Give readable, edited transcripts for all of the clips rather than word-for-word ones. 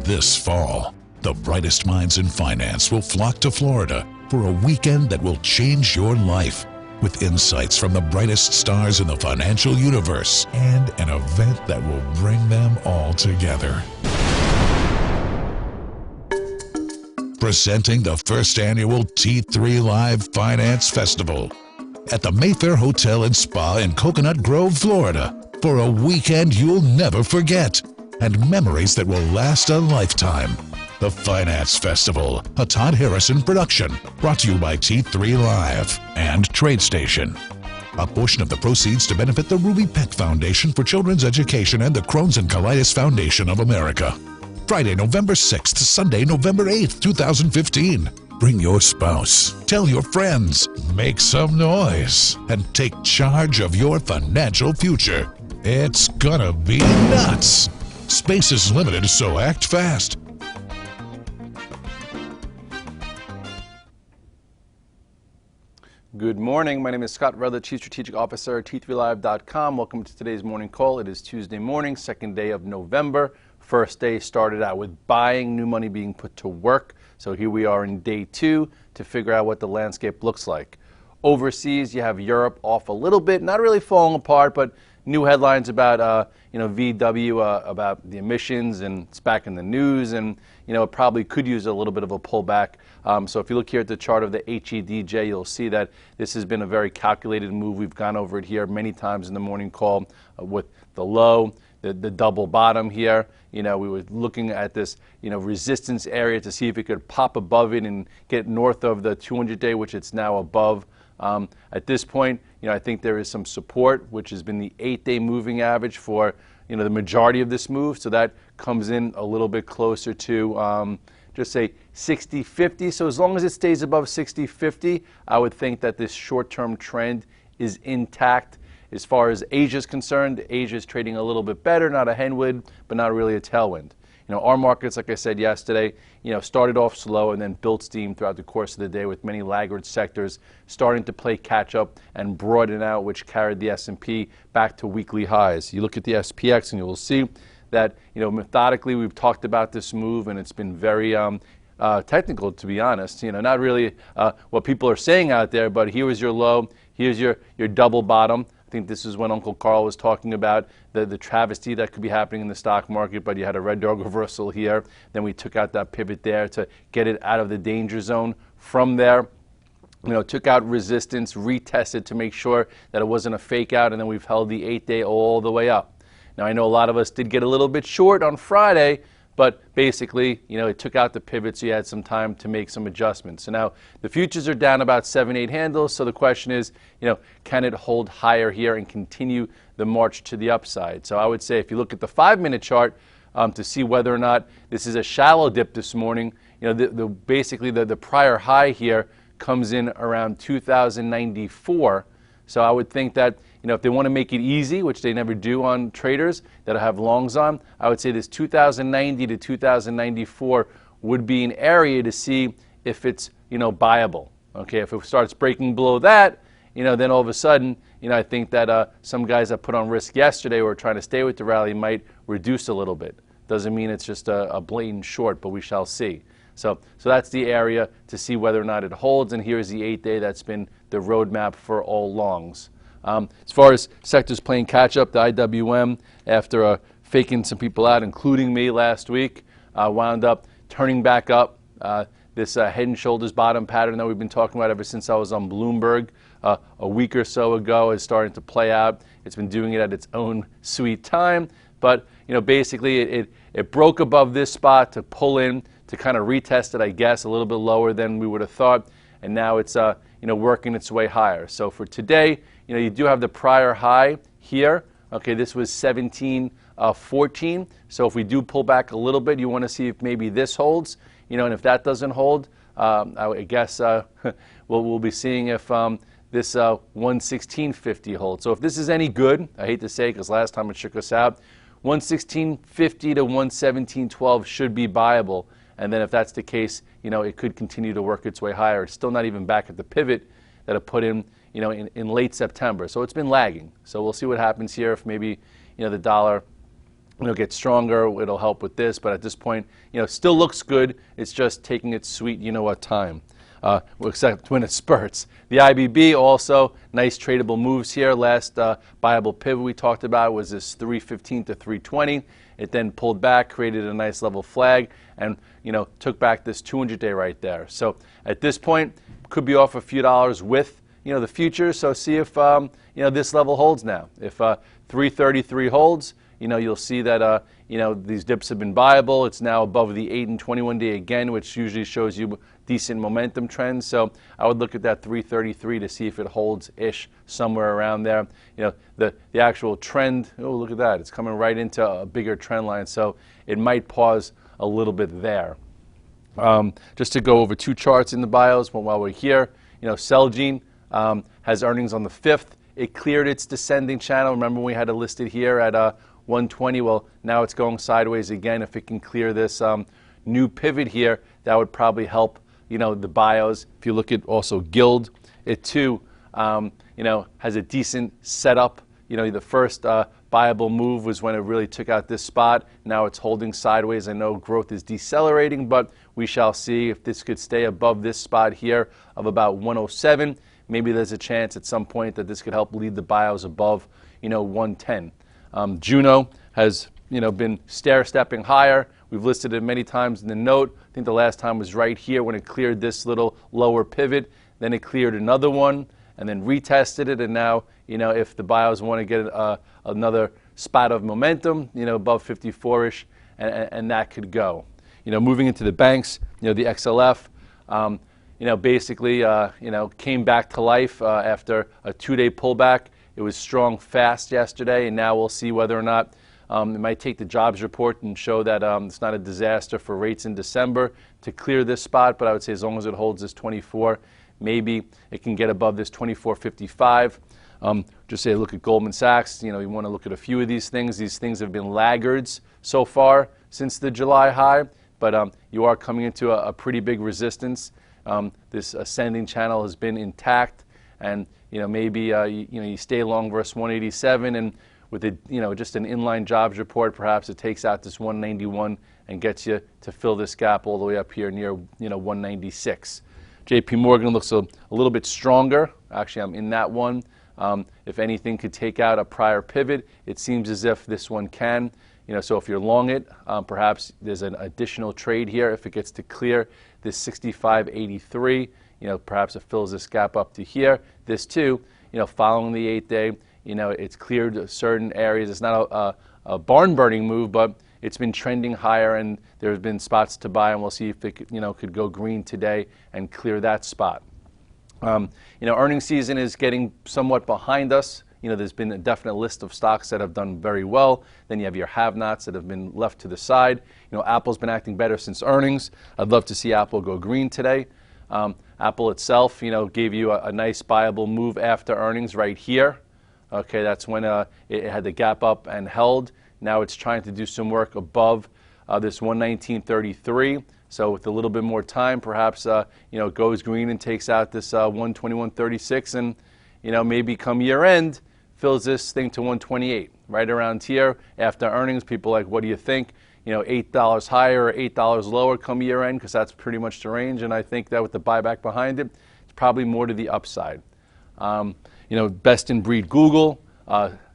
This fall, the brightest minds in finance will flock to Florida for a weekend that will change your life, with insights from the brightest stars in the financial universe and an event that will bring them all together. Presenting the first annual T3 Live Finance Festival at the Mayfair Hotel and Spa in Coconut Grove, Florida, for a weekend you'll never forget and memories that will last a lifetime. The Finance Festival, a Todd Harrison production, brought to you by T3 Live and TradeStation. A portion of the proceeds to benefit the Ruby Peck Foundation for Children's Education and the Crohn's and Colitis Foundation of America. Friday, November 6th to Sunday, November 8th, 2015. Bring your spouse, tell your friends, make some noise, and take charge of your financial future. It's gonna be nuts. Space is limited, so act fast. Good morning. My name is Scott Redler, Chief Strategic Officer at T3Live.com. Welcome to today's morning call. It is Tuesday morning, second day of November. First day started out with buying, new money being put to work. So here we are in day two to figure out what the landscape looks like. Overseas, you have Europe off a little bit, not really falling apart, but new headlines about VW, about the emissions, and it's back in the news, and it probably could use a little bit of a pullback. So if you look here at the chart of the HEDJ, you'll see that this has been a very calculated move. We've gone over it here many times in the morning call with the low, the double bottom here. We were looking at this resistance area to see if it could pop above it and get north of the 200-day, which it's now above. At this point, I think there is some support, which has been the 8-day moving average for the majority of this move. So that comes in a little bit closer to just say 60.50. So as long as it stays above 60.50, I would think that this short-term trend is intact. As far as Asia is concerned, Asia is trading a little bit better, not a headwind, but not really a tailwind. Our markets, like I said yesterday, started off slow and then built steam throughout the course of the day, with many laggard sectors starting to play catch up and broaden out, which carried the S&P back to weekly highs. You look at the SPX and you will see that methodically we've talked about this move, and it's been very technical, to be honest. Not really what people are saying out there, but here was your low, here's your double bottom. I think this is when Uncle Carl was talking about the travesty that could be happening in the stock market, but you had a red dog reversal here. Then we took out that pivot there to get it out of the danger zone. From there, took out resistance, retested to make sure that it wasn't a fake out, and then we've held the 8-day all the way up. Now, I know a lot of us did get a little bit short on Friday, but basically, it took out the pivot, so you had some time to make some adjustments. So now the futures are down about 7-8 handles. So the question is, can it hold higher here and continue the march to the upside? So I would say if you look at the 5-minute chart to see whether or not this is a shallow dip this morning, basically the prior high here comes in around 2,094. So I would think that if they want to make it easy, which they never do on traders that have longs on, I would say this 2,090 to 2,094 would be an area to see if it's buyable. Okay, if it starts breaking below that, then all of a sudden, I think that some guys that put on risk yesterday or trying to stay with the rally might reduce a little bit. Doesn't mean it's just a blatant short, but we shall see. So that's the area to see whether or not it holds, and here's the 8-day that's been the roadmap for all longs. As far as sectors playing catch-up, the IWM, after faking some people out, including me last week, wound up turning back up. This head and shoulders bottom pattern that we've been talking about ever since I was on Bloomberg a week or so ago is starting to play out. It's been doing it at its own sweet time, but basically it broke above this spot to pull in to kind of retest it, I guess, a little bit lower than we would have thought, and now it's working its way higher. So for today, you do have the prior high here. Okay, this was 17.14. So if we do pull back a little bit, you want to see if maybe this holds. And if that doesn't hold, I guess we'll be seeing if this 116.50 holds. So if this is any good, I hate to say, because last time it shook us out, 116.50 to 117.12 should be buyable. And then if that's the case, it could continue to work its way higher. It's still not even back at the pivot that it put in, in late September. So it's been lagging. So we'll see what happens here if maybe, the dollar get stronger. It'll help with this, but at this point, still looks good. It's just taking its sweet, time, except when it spurts. The IBB also, nice tradable moves here. Last viable pivot we talked about was this 315 to 320. It then pulled back, created a nice level flag, and took back this 200-day right there. So at this point, could be off a few dollars with the futures. So see if this level holds now. If 333 holds, you'll see that these dips have been viable. It's now above the 8 and 21 day again, which usually shows you decent momentum trends. So I would look at that 333 to see if it holds ish somewhere around there. The actual trend, oh, look at that. It's coming right into a bigger trend line. So it might pause a little bit there. Just to go over two charts in the bios while we're here, CELG has earnings on the 5th. It cleared its descending channel. Remember we had it listed here at 120. Well, now it's going sideways again. If it can clear this new pivot here, that would probably help the bios. If you look at also GILD, it too has a decent setup. The first viable move was when it really took out this spot. Now it's holding sideways. I know growth is decelerating, but we shall see if this could stay above this spot here of about 107. Maybe there's a chance at some point that this could help lead the bios above 110. JUNO has been stair-stepping higher. We've listed it many times in the note. I think the last time was right here when it cleared this little lower pivot. Then it cleared another one and then retested it. And now, if the bios want to get another spot of momentum, above 54-ish, and that could go. Moving into the banks, the XLF, basically, came back to life after a 2-day pullback. It was strong fast yesterday, and now we'll see whether or not it might take the jobs report and show that it's not a disaster for rates in December to clear this spot. But I would say as long as it holds this 24, maybe it can get above this 24.55. Just say look at Goldman Sachs. You want to look at a few of these things. These things have been laggards so far since the July high, but you are coming into a pretty big resistance. This ascending channel has been intact, and maybe you stay long versus 187, and with just an inline jobs report, perhaps it takes out this 191 and gets you to fill this gap all the way up here near 196. JP Morgan looks a little bit stronger. Actually, I'm in that one. If anything could take out a prior pivot, it seems as if this one can. So if you're long it, perhaps there's an additional trade here if it gets to clear this 65.83. Perhaps it fills this gap up to here. This too, following the 8-day, it's cleared certain areas. It's not a barn-burning move, but it's been trending higher, and there's been spots to buy, and we'll see if it could go green today and clear that spot. Earnings season is getting somewhat behind us. There's been a definite list of stocks that have done very well. Then you have your have-nots that have been left to the side. Apple's been acting better since earnings. I'd love to see Apple go green today. Apple itself, gave you a nice viable move after earnings right here. Okay, that's when it had the gap up and held. Now it's trying to do some work above this 119.33. So with a little bit more time, perhaps it goes green and takes out this 121.36, and maybe come year end fills this thing to 128. Right around here after earnings, people are like, what do you think? $8 higher or $8 lower come year end, because that's pretty much the range. And I think that with the buyback behind it, it's probably more to the upside. Best in breed Google,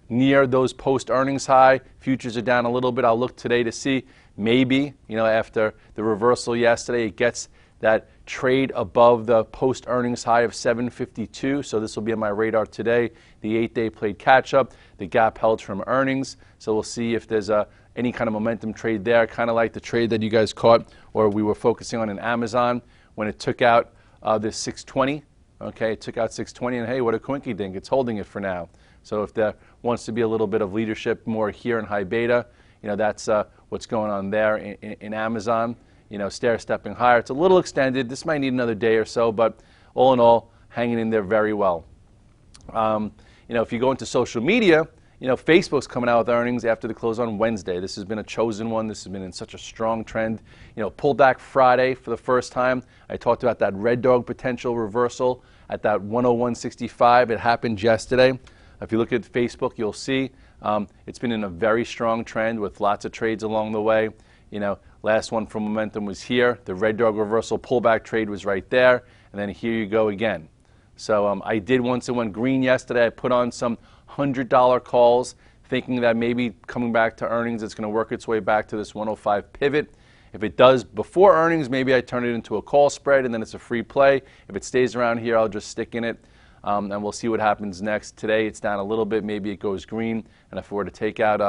near those post earnings high. Futures are down a little bit. I'll look today to see maybe, after the reversal yesterday, it gets that trade above the post earnings high of 752. So this will be on my radar today. The 8-day played catch up. The gap held from earnings. So we'll see if there's any kind of momentum trade there, kind of like the trade that you guys caught or we were focusing on in Amazon when it took out this 620. Okay, it took out 620, and hey, what a quinky dink. It's holding it for now. So if there wants to be a little bit of leadership more here in high beta, that's what's going on there in Amazon. Stair-stepping higher. It's a little extended. This might need another day or so, but all in all, hanging in there very well. If you go into social media, Facebook's coming out with earnings after the close on Wednesday. This has been a chosen one. This has been in such a strong trend. Pulled back Friday for the first time. I talked about that red dog potential reversal at that 101.65. It happened yesterday. If you look at Facebook, you'll see It's been in a very strong trend with lots of trades along the way. Last one from momentum was here. The red dog reversal pullback trade was right there, and then here you go again. So I did, once it went green yesterday, I put on some $100 calls, thinking that maybe coming back to earnings, it's going to work its way back to this 105 pivot. If it does before earnings, maybe I turn it into a call spread, and then it's a free play. If it stays around here, I'll just stick in it, and we'll see what happens next. Today, it's down a little bit. Maybe it goes green, and if we were to take out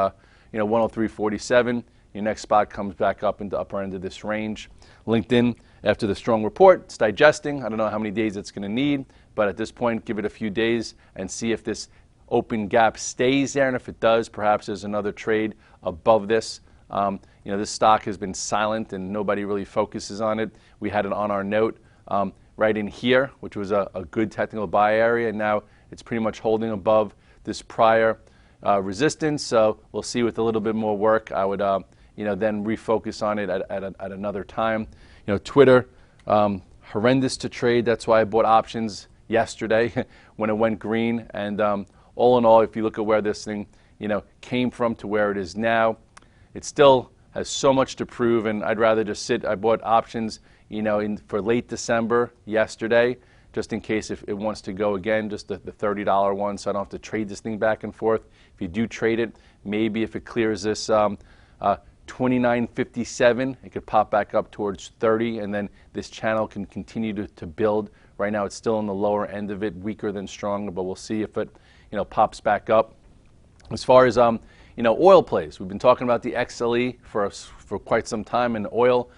103.47, your next spot comes back up into the upper end of this range. LinkedIn, after the strong report, it's digesting. I don't know how many days it's going to need, but at this point, give it a few days and see if this open gap stays there. And if it does, perhaps there's another trade above this. This stock has been silent and nobody really focuses on it. We had it on our note right in here, which was a good technical buy area. And now it's pretty much holding above this prior resistance. So we'll see with a little bit more work. I would then refocus on it at another time. Twitter, horrendous to trade. That's why I bought options yesterday when it went green. And all in all, if you look at where this thing, came from to where it is now, it still has so much to prove, and I'd rather just sit. I bought options, for late December yesterday, just in case if it wants to go again, just the $30 one, so I don't have to trade this thing back and forth. If you do trade it, maybe if it clears this 29.57, it could pop back up towards 30, and then this channel can continue to build. Right now, it's still in the lower end of it, weaker than strong, but we'll see if it, pops back up. As far as oil plays, we've been talking about the XLE for quite some time, and oil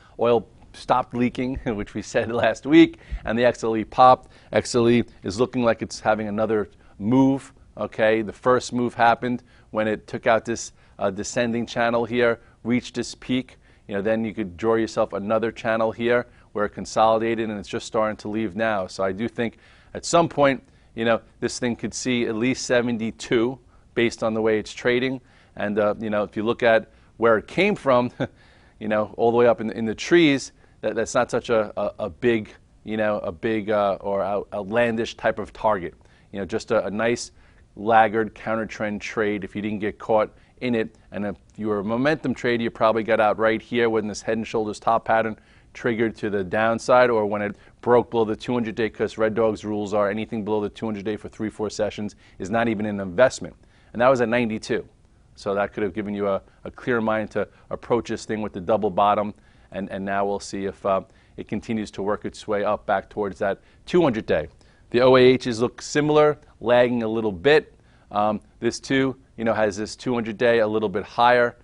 stopped leaking, which we said last week, and the XLE popped. XLE is looking like it's having another move. Okay, the first move happened when it took out this descending channel here, reached this peak. Then you could draw yourself another channel here where it consolidated, and it's just starting to leave now. So I do think at some point, this thing could see at least 72 based on the way it's trading. And if you look at where it came from, all the way up in the trees, that's not such a big, or outlandish type of target. Just a nice laggard counter trend trade if you didn't get caught in it. And if you were a momentum trader, you probably got out right here when this head and shoulders top pattern triggered to the downside, or when it broke below the 200-day, because Red Dog's rules are anything below the 200-day for 3-4 sessions is not even an investment. And that was at 92. So that could have given you a clear mind to approach this thing with the double bottom. And now we'll see if it continues to work its way up back towards that 200-day. The OIHs look similar, lagging a little bit. This too, has this 200-day a little bit higher.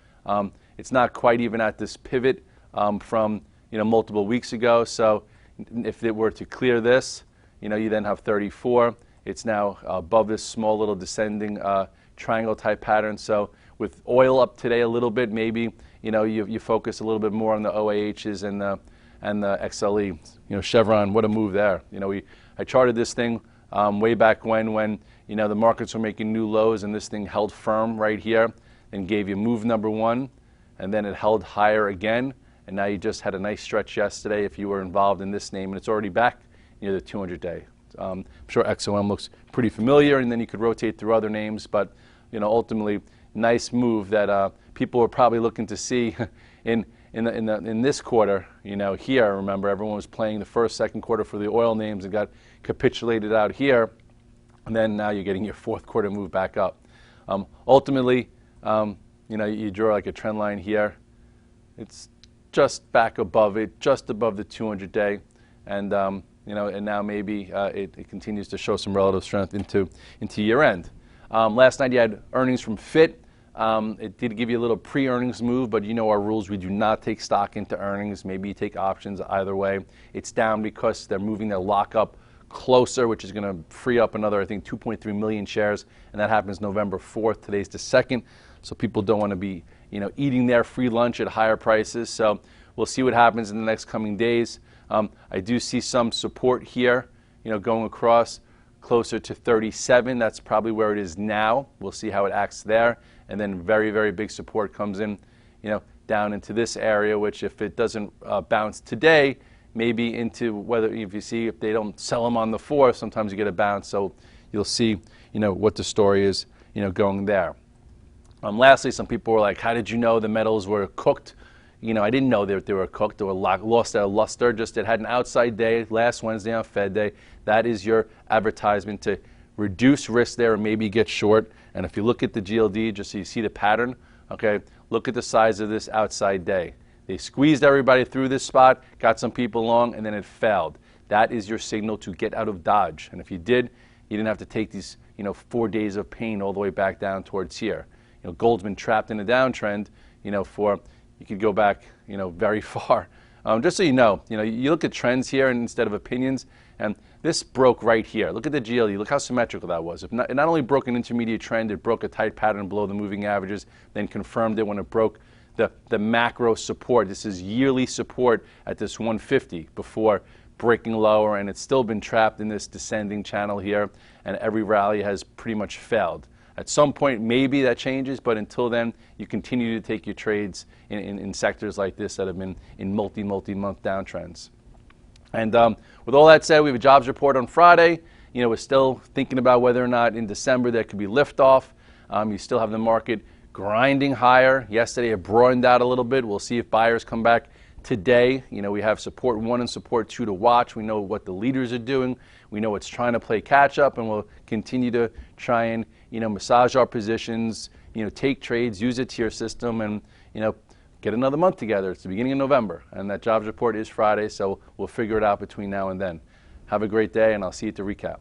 It's not quite even at this pivot from multiple weeks ago. So if it were to clear this, you then have 34. It's now above this small little descending triangle type pattern. So with oil up today a little bit, maybe you focus a little bit more on the OIHs and the XLE. Chevron, what a move there. I charted this thing way back when the markets were making new lows, and this thing held firm right here and gave you move number one, and then it held higher again, and now you just had a nice stretch yesterday if you were involved in this name, and it's already back near the 200-day. I'm sure XOM looks pretty familiar, and then you could rotate through other names, but ultimately, nice move that people were probably looking to see in this quarter. Here, remember, everyone was playing the first, second quarter for the oil names and got capitulated out here, and then now you're getting your fourth quarter move back up. Ultimately, you draw like a trend line here. It's just back above it, just above the 200-day, and and now maybe it continues to show some relative strength into year end. Last night you had earnings from Fit. It did give you a little pre-earnings move, but our rules, we do not take stock into earnings. Maybe you take options, either way. It's down because they're moving their lockup closer, which is going to free up another, I think, 2.3 million shares, and that happens November 4th. Today's the 2nd, so people don't want to be eating their free lunch at higher prices. So we'll see what happens in the next coming days. I do see some support here, going across closer to 37. That's probably where it is now. We'll see how it acts there. And then very, very big support comes in, down into this area, which if it doesn't bounce today, maybe into if they don't sell them on the 4th, sometimes you get a bounce. So you'll see, what the story is, going there. Lastly, some people were like, how did you know the metals were cooked? You know, I didn't know that they were cooked or lost their luster. Just it had an outside day last Wednesday on Fed Day. That is your advertisement to reduce risk there and maybe get short. And if you look at the GLD, just so you see the pattern, okay, look at the size of this outside day. They squeezed everybody through this spot, got some people long, and then it failed. That is your signal to get out of Dodge. And if you did, you didn't have to take these, 4 days of pain all the way back down towards here. Gold's been trapped in a downtrend, you could go back, very far. Just so you know, you look at trends here instead of opinions, and this broke right here. Look at the GLD. Look how symmetrical that was. It not only broke an intermediate trend, it broke a tight pattern below the moving averages, then confirmed it when it broke the macro support. This is yearly support at this 150 before breaking lower, and it's still been trapped in this descending channel here, and every rally has pretty much failed. At some point, maybe that changes, but until then, you continue to take your trades in sectors like this that have been in multi-month downtrends. And with all that said, we have a jobs report on Friday. We're still thinking about whether or not in December there could be liftoff. You still have the market grinding higher. Yesterday, it broadened out a little bit. We'll see if buyers come back today. We have support 1 and support 2 to watch. We know what the leaders are doing. We know it's trying to play catch up, and we'll continue to try and massage our positions, take trades, use a tier system, and get another month together. It's the beginning of November, and that jobs report is Friday, so we'll figure it out between now and then. Have a great day, and I'll see you at the recap.